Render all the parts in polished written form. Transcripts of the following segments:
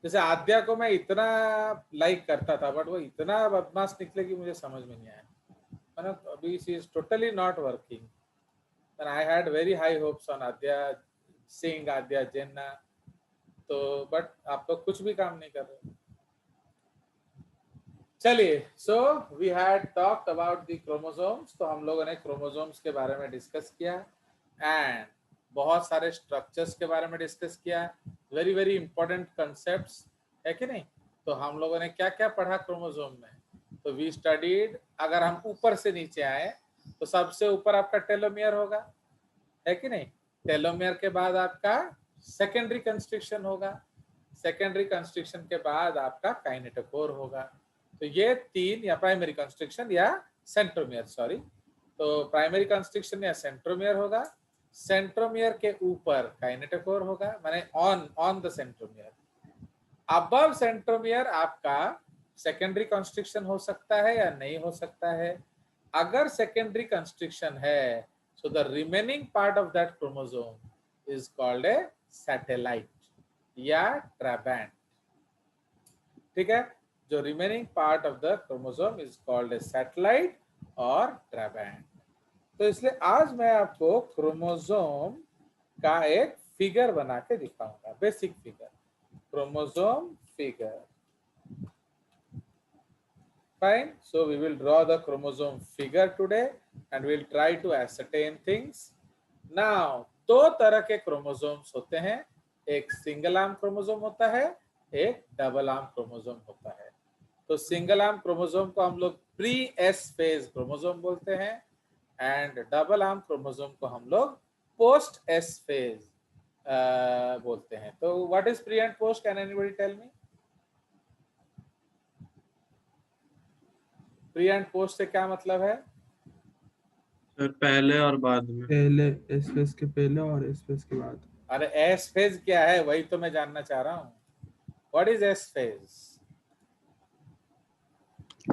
जैसे आद्या को मैं इतना लाइक करता था, बट वो इतना बदमाश निकले कि मुझे समझ में नहीं आया। मतलब अभी she is totally not working, and I had very high hopes on Adya Singh, Adya Jenna, तो बट आप तो कुछ भी काम नहीं कर रहे। चलिए, so we had talked about the chromosomes, तो हम लोगों ने क्रोमोसोम्स के बारे में डिस्कस किया एंड बहुत सारे स्ट्रक्चर्स के बारे में डिस्कस किया, वेरी वेरी इंपॉर्टेंट कंसेप्ट्स, है कि नहीं। तो हम लोगों ने क्या क्या पढ़ा क्रोमोसोम में, तो वी स्टडीड, अगर हम ऊपर से नीचे आए तो सबसे ऊपर आपका टेलोमियर होगा, है कि नहीं। टेलोमियर के बाद आपका सेकेंडरी कंस्ट्रिक्शन होगा, सेकेंडरी कंस्ट्रिक्शन के बाद आपका काइनेटोकोर होगा। तो ये तीन, या प्राइमरी कंस्ट्रिक्शन या सेंट्रोमियर, सॉरी, तो प्राइमरी कंस्ट्रिक्शन या सेंट्रोमियर होगा, सेंट्रोमियर के ऊपर काइनेटोकोर होगा, माने on the centromere. Above centromere आपका सेकेंडरी कंस्ट्रिक्शन हो सकता है या नहीं हो सकता है। अगर सेकेंडरी कंस्ट्रिक्शन है, so the remaining part of that chromosome is called a satellite या trabant, ठीक है। जो remaining part of the chromosome is called a satellite और ट्राबैंड। तो इसलिए आज मैं आपको क्रोमोसोम का एक फिगर बना के दिखाऊंगा, basic figure, chromosome figure. Fine, so we will draw the chromosome figure today and we will try to ascertain things. Now, दो तरह के क्रोमोसोम्स होते हैं, एक सिंगल आर्म क्रोमोसोम होता है, एक डबल आर्म क्रोमोसोम होता है। तो सिंगल आर्म क्रोमोसोम को हम लोग प्री एस फेज क्रोमोसोम बोलते हैं एंड डबल आर्म क्रोमोसोम को हम लोग पोस्ट एस फेज बोलते हैं। तो what is pre and post, can anybody tell me? Pre and post से क्या मतलब है? सर पहले और बाद में। पहले एस फेज के पहले और एस फेज के बाद। अरे एस फेज क्या है, वही तो मैं जानना चाह रहा हूँ। What is S phase?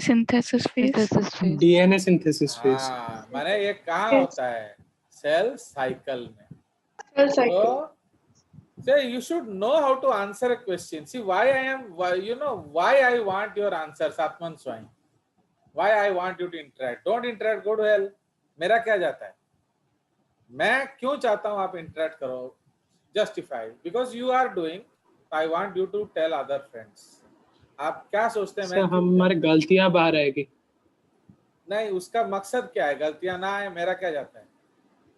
Synthesis phase. DNA synthesis phase. हाँ, माने ये कहाँ होता है? सेल साइकिल में। Cell cycle. So you should know how to answer a question. See why I am, you know why I want your answers, Atman Swami. Why I want you to interact. Don't interact, go to hell. मेरा क्या जाता है? मैं क्यों चाहता हूँ आप interact करो? Justify. Because you are doing, I want you to tell other friends. आप क्या सोचते हैं? सर हमारे गलतियां बाहर आएगी। नहीं, उसका मकसद क्या है? गलतियां ना आए, मेरा क्या जाता है?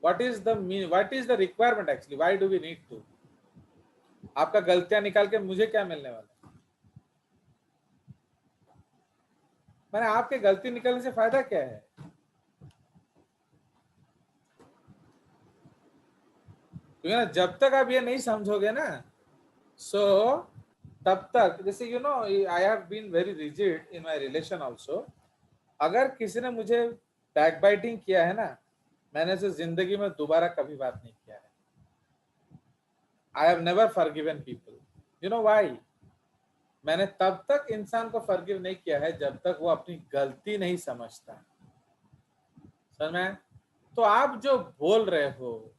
What is the requirement actually? Why do we need to? आपका गलतियां निकाल के मुझे क्या मिलने वाला है? मैंने आपके गलती निकालने से फायदा क्या है? क्योंकि ना जब तक आप ये नहीं समझोगे ना, सो तब तक, जैसे you know I have been very rigid in my relation also. अगर किसी ने मुझे बैकबाइटिंग किया है ना, मैंने से जिंदगी में दोबारा कभी बात नहीं किया है। I have never forgiven people. You know why? मैंने तब तक इंसान को फॉरगिव नहीं किया है जब तक वो अपनी गलती नहीं समझता। समझ में? तो आप जो बोल रहे हो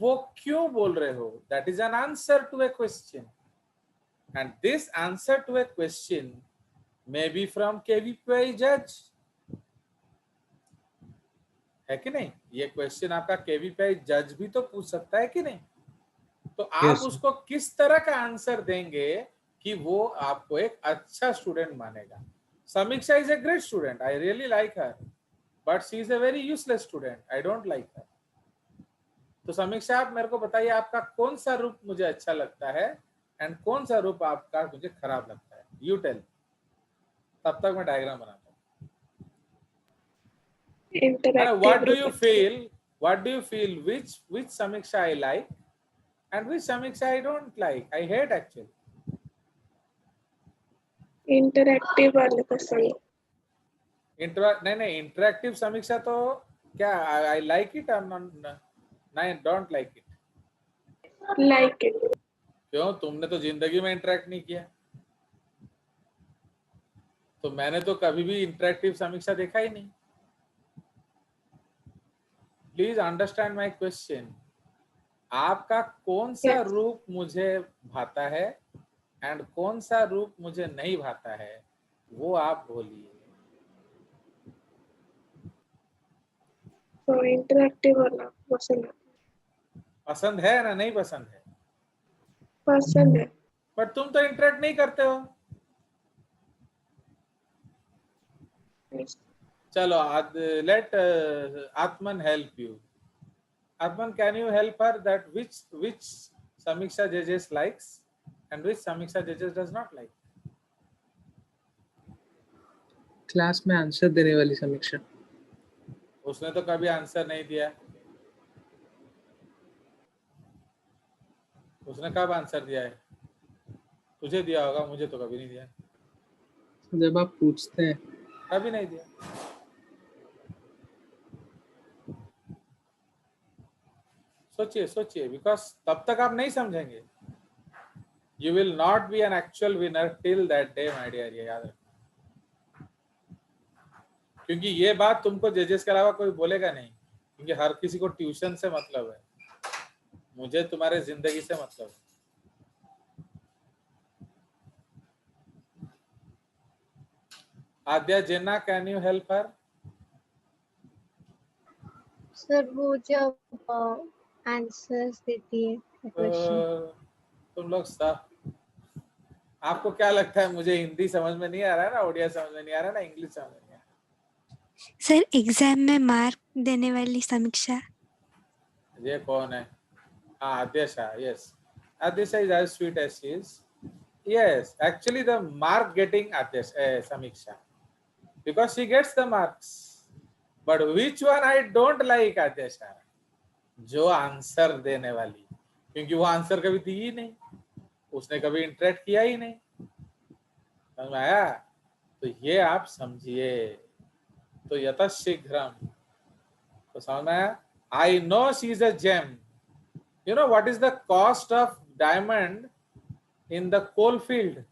वो क्यों बोल रहे हो? That is an answer to a question and this answer to a question may be from KVPI जज, है कि नहीं? ये क्वेश्चन आपका केवीपीआई जज भी तो पूछ सकता है कि नहीं? तो आप उसको किस तरह का आंसर देंगे कि वो आपको एक अच्छा स्टूडेंट मानेगा? Samiksha is a great student, I really like her, but she is a very useless student, I don't like her. तो समीक्षा, आप मेरे को बताइए आपका कौन सा रूप मुझे अच्छा लगता है एंड कौन सा रूप आपका मुझे खराब लगता है? You tell. तब तक मैं डायग्राम बनाता हूँ। What do you feel? What do you feel? Which Samiksha I like and which Samiksha I don't like? I hate actually. Interactive वाले पसंद। नहीं, इंटरैक्टिव समीक्षा तो क्या आई लाइक इट, नहीं don't like it. Like it. क्यों? तुमने तो जिंदगी में इंटरैक्ट नहीं किया, तो मैंने तो कभी भी इंटरैक्टिव समीक्षा देखा ही नहीं। Please understand my question. आपका कौन सा रूप मुझे भाता है एंड कौन सा रूप मुझे नहीं भाता है वो आप बोलिए। तो इंटरेक्टिव वाला पसंद है। पसंद है ना नहीं पसंद है? पसंद है। बट तुम तो इंटरेक्ट नहीं करते हो। चलो late Atman help you. Atman, can you help her that which Samiksha judges likes and which Samiksha judges does not like? Class में आंसर देने वाली समीक्षा। उसने तो कभी आंसर नहीं दिया। उसने कब आंसर दिया है? तुझे दिया होगा, मुझे तो कभी नहीं दिया। जब आप पूछते हैं कभी नहीं दिया। सोचिए सोचिए, बिकॉज तब तक आप नहीं समझेंगे। You will not be an actual winner till that day my dear, ये याद रखना। क्योंकि ये बात तुमको जजेस के अलावा कोई बोलेगा नहीं, क्योंकि हर किसी को ट्यूशन से मतलब है, मुझे तुम्हारे जिंदगी से मतलब है। Adya Jena, can you help her? Sir वो जब आंसर्स देती है क्वेश्चन। तुम लोग सब, आपको क्या लगता है मुझे हिंदी समझ में नहीं आ रहा है ना, उड़िया समझ में नहीं आ रहा है ना, इंग्लिश समझ में नहीं आ रहा? सर एग्जाम में मार्क देने वाली समीक्षा। ये कौन है? हाँ, आद्यशा, yes. Adesha is as sweet as she is. Yes, actually the mark getting Samiksha, because she gets the marks. But which one I don't like Adesha? जो आंसर देने वाली, क्योंकि वो आंसर कभी दी ही नहीं, उसने कभी इंटरेक्ट किया ही नहीं। समझ में आया? तो ये आप समझिए। तो यथाशीघ्रम, तो समझ में आया? I know she is a gem. You know what is the cost of diamond in the coal field?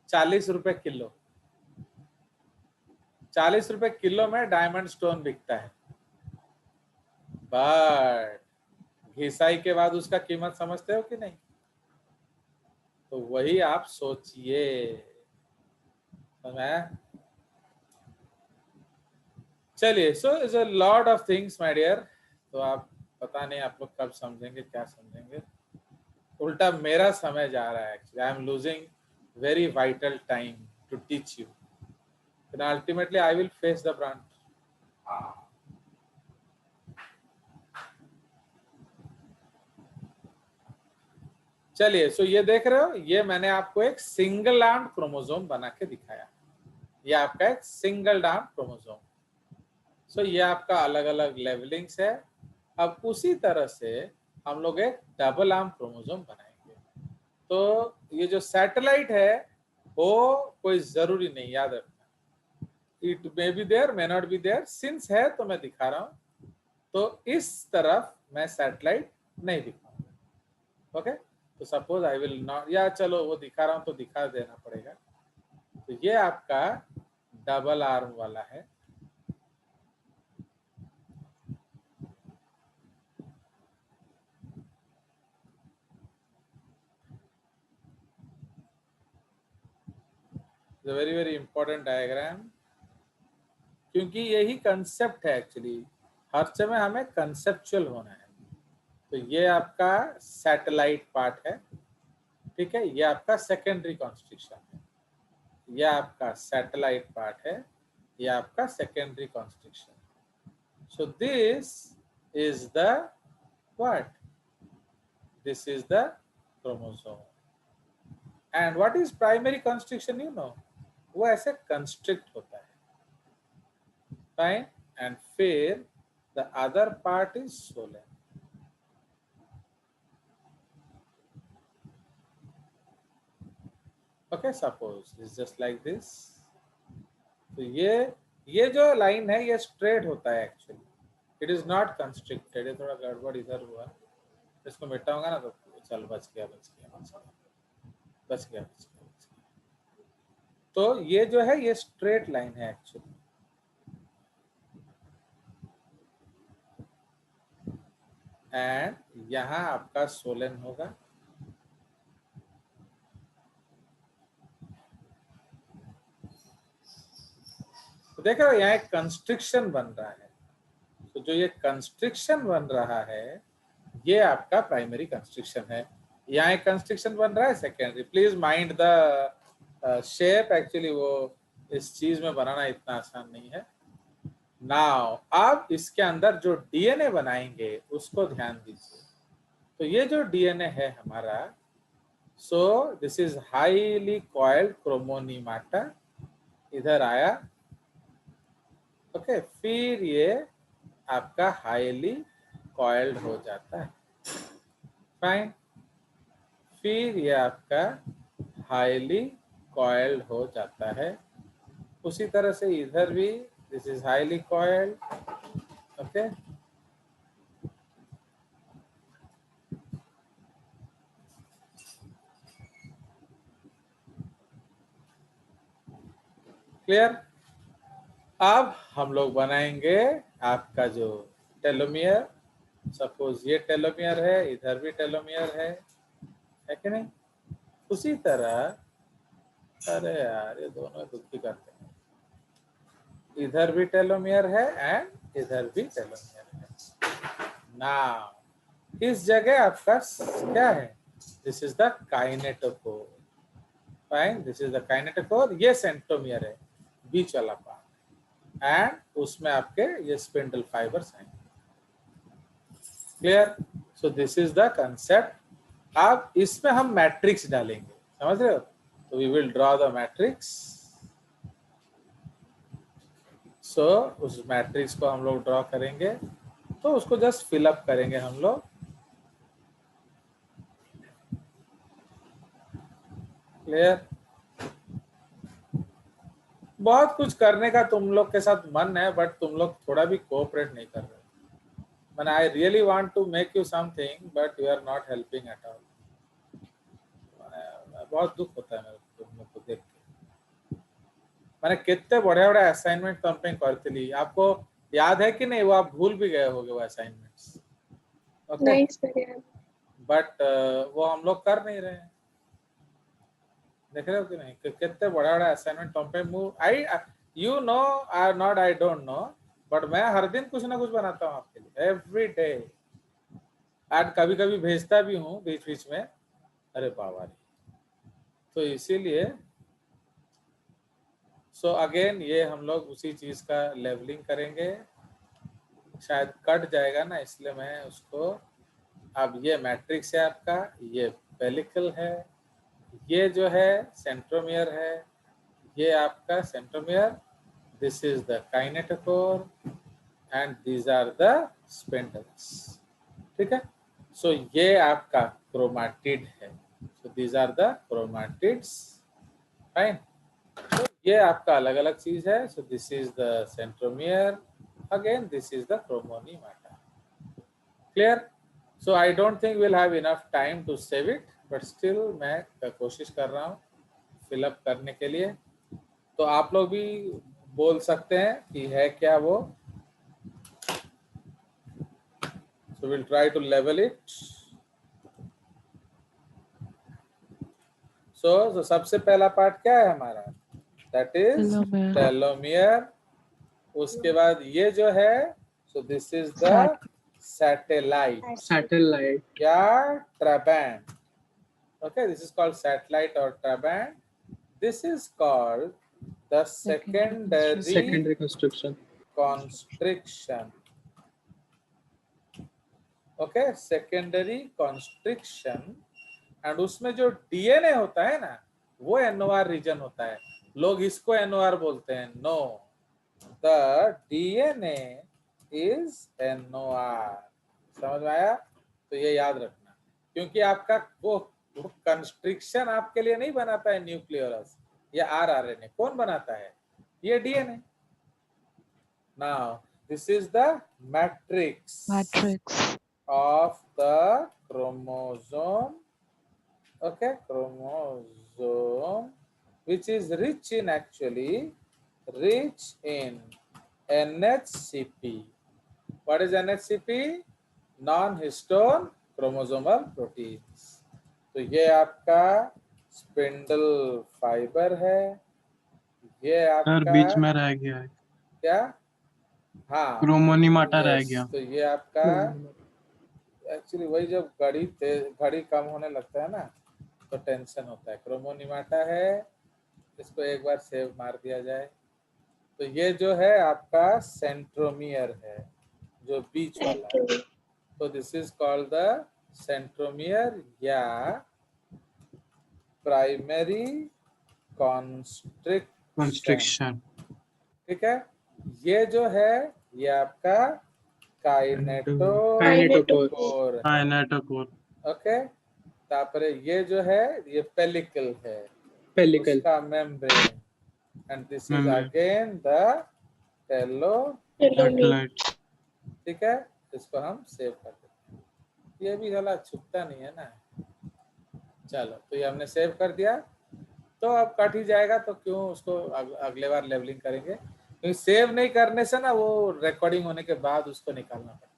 40 रुपए किलो। 40 रुपए किलो में डायमंड स्टोन बिकता है। बट घिसाई के बाद उसका कीमत समझते हो कि नहीं? तो वही आप सोचिए। चलिए, so is a lot of things my dear. तो आप पता नहीं आप लोग कब समझेंगे, क्या समझेंगे। उल्टा मेरा समय जा रहा है। Actually I am losing very vital time to teach you. Then ultimately I will face the brunt. चलिए, सो ये देख रहे हो, ये मैंने आपको एक सिंगल आर्म क्रोमोसोम बना के दिखाया। ये आपका एक सिंगल आर्म क्रोमोसोम। सो ये आपका अलग अलग लेवलिंग्स है। अब उसी तरह से हम लोग एक डबल आर्म क्रोमोसोम बनाएंगे। तो ये जो सैटेलाइट है वो कोई जरूरी नहीं, याद रखना। It may be there, may not be there. Since है तो मैं दिखा रहा हूं। तो इस तरफ मैं सैटेलाइट नहीं दिखाऊंगा। ओके, तो सपोज आई विल नॉट, या चलो वो दिखा रहा हूं तो दिखा देना पड़ेगा। तो ये आपका डबल आर्म वाला है। वेरी वेरी इंपॉर्टेंट डायग्राम, क्योंकि यही कंसेप्ट है एक्चुअली। हर समय हमें कंसेप्चुअल होना है। तो ये आपका सैटेलाइट पार्ट है, ठीक है। ये आपका सेकेंडरी कॉन्स्ट्रिक्शन है। ये आपका सैटेलाइट पार्ट है, ये आपका secondary constriction. So this is the what? This is the chromosome. And what is primary constriction? You know, वो ऐसे कंस्ट्रिक्ट होता है, फाइन। एंड फिर the other part is Solan. Okay, suppose it's just like this. तो ये जो line है ये स्ट्रेट होता है actually, it is not constricted. ये थोड़ा गड़बड़ इधर हुआ, इसको मिटाऊंगा ना तो चल बच गया बच गया बच गया बच गया बच गया बच गया। तो ये जो है ये स्ट्रेट लाइन है एक्चुअली। एंड यहाँ आपका सोलन होगा, देखो यहाँ एक कंस्ट्रिक्शन बन रहा है, तो जो ये कंस्ट्रिक्शन बन रहा है ये आपका प्राइमरी कंस्ट्रिक्शन है। यहाँ एक कंस्ट्रिक्शन बन रहा है secondary. Please mind the shape, actually वो इस चीज में बनाना इतना आसान नहीं है। नाउ आप इसके अंदर जो डीएनए बनाएंगे उसको ध्यान दीजिए। तो ये जो डीएनए है हमारा, so this is highly coiled chromonemata, इधर आया, ओके, फिर ये आपका हाईली कॉइल्ड हो जाता है, फाइन। फिर ये आपका हाईली कॉइल्ड हो जाता है। उसी तरह से इधर भी this is highly coiled, okay. Clear? अब हम लोग बनाएंगे आपका जो टेलोमियर। सपोज ये टेलोमियर है, इधर भी टेलोमियर है कि नहीं? उसी तरह, अरे यार ये दोनों दुखी करते हैं, इधर भी टेलोमियर है एंड इधर भी टेलोमियर है। नाउ इस जगह आपका क्या है? This is the kinetochore, fine, this is the kinetochore. ये सेंट्रोमियर है, बीच वाला पार्ट, एंड उसमें आपके ये स्पिंडल फाइबर्स हैं। Clear? So this is the concept. अब इसमें हम मैट्रिक्स डालेंगे, समझ रहे हो? तो we will draw the matrix. So उस मैट्रिक्स को हम लोग ड्रॉ करेंगे, तो उसको जस्ट फिलअप करेंगे हम लोग। क्लियर? बहुत कुछ करने का तुम लोग के साथ मन है, बट तुम लोग थोड़ा भी कोऑपरेट नहीं कर रहे। मैंने I really want to make you something, but you are not helping at all. बहुत दुख होता है मेरे को तुम लोग को देख के। मैंने कितने बड़े बड़े असाइनमेंट तुम पे करती, आपको याद है कि नहीं? वो आप भूल भी गए होगे वो असाइनमेंट्स, नहीं सर यार। बट वो हम लोग कर नहीं रहे हैं। देख रहे हो कि नहीं? कितने बड़ा बड़ा असाइनमेंट तुम पे move, I you know I not, I don't know, but मैं हर दिन कुछ ना कुछ बनाता हूँ आपके लिए, एवरी डे। आज कभी कभी भेजता भी हूँ बीच बीच में, अरे बाबा रे। तो इसीलिए सो अगेन ये हम लोग उसी चीज का लेवलिंग करेंगे। शायद कट जाएगा ना, इसलिए मैं उसको, अब ये मैट्रिक्स है आपका, ये पेलिकल है, ये जो है सेंट्रोमियर है, ये आपका centromere, this is the kinetochore and these are the spindles. ठीक है? सो ये आपका क्रोमाटिड है, so these are the chromatids, fine. तो ये आपका अलग अलग चीज है। So this is the centromere, again this is the chromonemata. Clear? So I don't think will have enough time to save it, but still मैं कोशिश कर रहा हूँ फिलअप करने के लिए। तो आप लोग भी बोल सकते हैं कि है क्या वो। So we'll try to level it. So सबसे पहला पार्ट क्या है हमारा? That is telomere. उसके बाद ये जो है, so this is the satellite. Satellite. या traband. Okay, this is called satellite or traband. This is called the secondary Constriction. constriction. Okay, secondary constriction. And उसमें जो डीएनए होता है ना, वो एनओआर रीजन होता है। लोग इसको एनओआर बोलते हैं, no, the DNA is NOR. समझ में आया? तो ये याद रखना, क्योंकि आपका वो कंस्ट्रिक्शन आपके लिए नहीं बनाता है न्यूक्लियोलस या आरआरएनए। कौन बनाता है? ये DNA. Now this is the matrix of the chromosome, okay, chromosome, which is rich in NHCP. What is NHCP? Non-histone chromosomal proteins. तो ये आपका स्पिंडल फाइबर है, ये सर आपका, बीच में रह गया है। क्या? हाँ, क्रोमोनीमाटा रह yes, गया। तो ये आपका एक्चुअली वही, जब घड़ी कम होने लगता है ना तो टेंशन होता है। क्रोमोनीमाटा है, इसको एक बार सेव मार दिया जाए। तो ये जो है आपका सेंट्रोमियर है, जो बीच वाला है। तो this is called the centromere या प्राइमरी कॉन्स्ट्रिक्शन। ठीक है, ये जो है ये आपका काइनेटोकोर है। काइनेटोकोर। ओके, तापरे ये जो है ये पेलिकल है, पेलिकल उसका membrane, and this is Membrane. Again the Satellite. ठीक है, इसको हम सेव कर देते हैं। ये भी साला छुपता नहीं है ना। चलो, तो ये हमने सेव कर दिया। तो अब कट ही जाएगा, तो क्यों उसको अगले बार लेवलिंग करेंगे, क्योंकि सेव नहीं करने से ना वो रिकॉर्डिंग होने के बाद उसको निकालना पड़ता है।